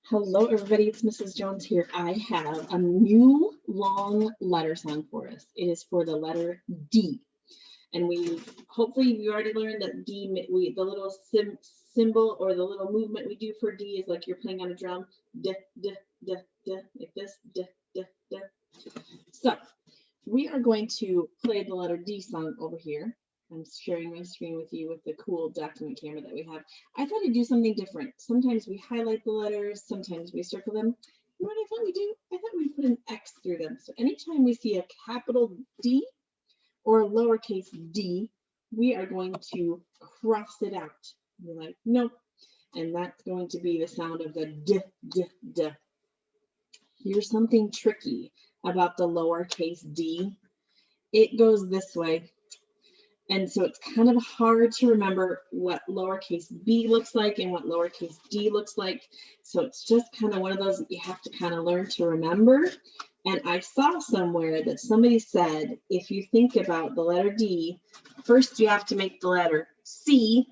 Hello, everybody. It's Mrs. Jones here. I have a new long letter song for us. It is for the letter D, and hopefully you already learned that D. The little symbol or the little movement we do for D is like you're playing on a drum. D, d, d, d, like this. D, d, d. So we are going to play the letter D song over here. I'm sharing my screen with you with the cool document camera that we have. I thought I'd do something different. Sometimes we highlight the letters, sometimes we circle them. You know what I thought we'd do? I thought we'd put an X through them. So anytime we see a capital D or a lowercase d, we are going to cross it out. You're like, nope. And that's going to be the sound of the d, d, d. Here's something tricky about the lowercase d. It goes this way. And so it's kind of hard to remember what lowercase b looks like and what lowercase d looks like. So it's just kind of one of those that you have to kind of learn to remember. And I saw somewhere that somebody said, if you think about the letter D, first you have to make the letter C,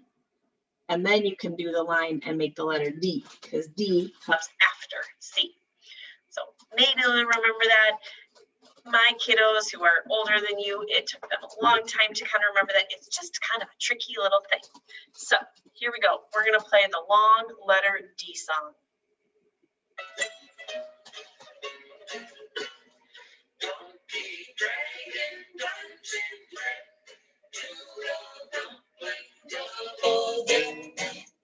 and then you can do the line and make the letter D, because D comes after C. So maybe you'll remember that. My kiddos who are older than you, it took them a long time to kind of remember that. It's just kind of a tricky little thing. So here we go. We're going to play the long letter D song.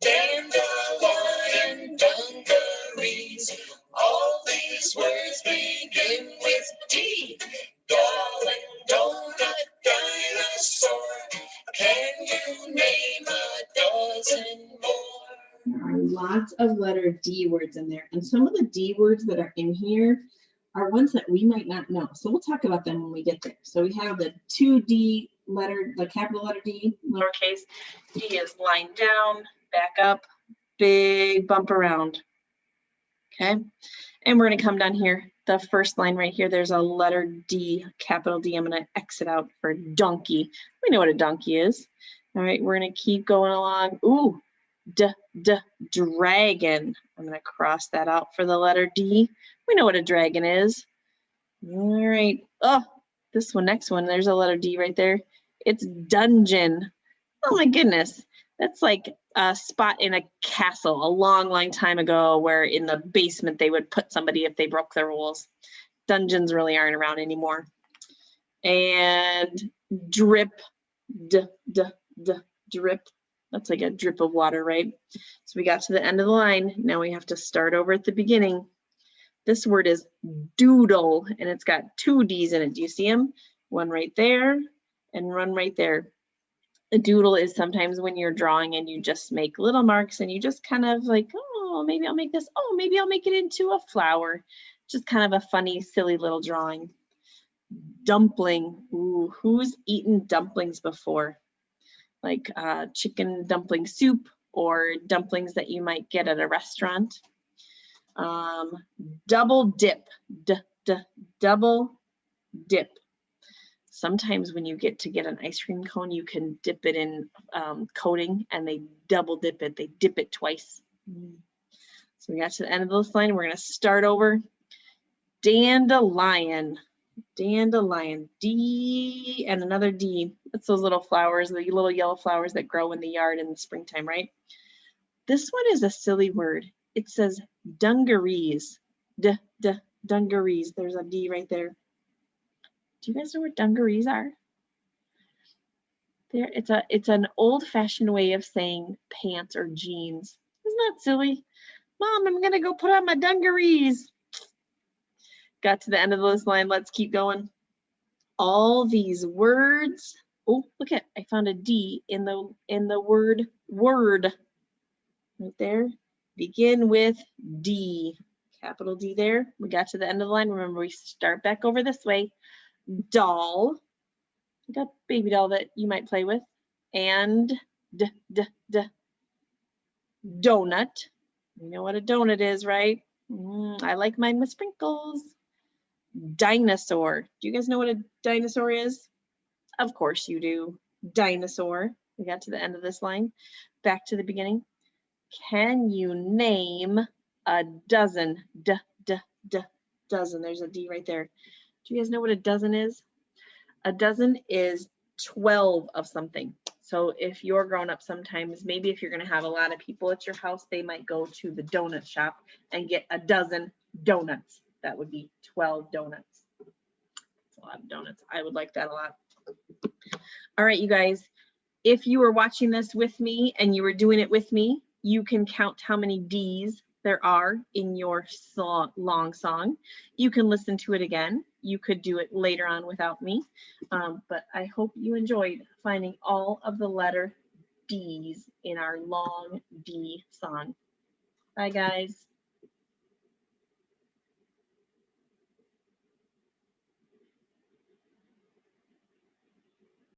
Dandelion, dungarees, all these words begin with D. Darling, donut, dinosaur, can you name a dozen more? There are lots of letter D words in there, and some of the D words that are in here are ones that we might not know. So we'll talk about them when we get there. So we have the 2D letter, the capital letter D, lowercase. D is line down, back up, big bump around. Okay, and we're going to come down here. The first line right here, there's a letter D, capital D. I'm going to exit out for donkey. We know what a donkey is. All right, we're going to keep going along. Ooh, dragon. I'm going to cross that out for the letter D. We know what a dragon is. All right. Oh, this one, next one, there's a letter D right there. It's dungeon. Oh my goodness. That's like a spot in a castle a long time ago where in the basement they would put somebody if they broke the rules. Dungeons really aren't around anymore. And drip, drip. That's like a drip of water, right? So we got to the end of the line. Now we have to start over at the beginning. This word is doodle, and it's got 2 D's in it. Do you see them? One right there and one right there. A doodle is sometimes when you're drawing and you just make little marks and you just kind of like, oh, maybe I'll make this. Oh, maybe I'll make it into a flower. Just kind of a funny, silly little drawing. Dumpling. Ooh, who's eaten dumplings before? Like chicken dumpling soup or dumplings that you might get at a restaurant. Double dip. Double dip. Sometimes when you get an ice cream cone, you can dip it in coating and they double dip it. They dip it twice. So we got to the end of this line. We're going to start over. Dandelion. Dandelion. D and another D. That's those little flowers, the little yellow flowers that grow in the yard in the springtime, right? This one is a silly word. It says dungarees. Dungarees. There's a D right there. Do you guys know what dungarees are? There, it's an old-fashioned way of saying pants or jeans. Isn't that silly? Mom, I'm gonna go put on my dungarees. Got to the end of this line. Let's keep going. All these words. Oh, look at, I found a D in the word word. Right there. Begin with D. Capital D there. We got to the end of the line. Remember, we start back over this way. Doll. Got baby doll that you might play with. And donut. You know what a donut is, right? I like mine with sprinkles. Dinosaur. Do you guys know what a dinosaur is? Of course you do. Dinosaur. We got to the end of this line. Back to the beginning. Can you name a dozen, dozen. There's a D right there. Do you guys know what a dozen is? A dozen is 12 of something. So if you're grown up sometimes, maybe if you're going to have a lot of people at your house, they might go to the donut shop and get a dozen donuts. That would be 12 donuts. That's a lot of donuts. I would like that a lot. All right, you guys, if you were watching this with me and you were doing it with me, you can count how many D's there are in your long song. You can listen to it again. You could do it later on without me, but I hope you enjoyed finding all of the letter D's in our long D song. Bye, guys.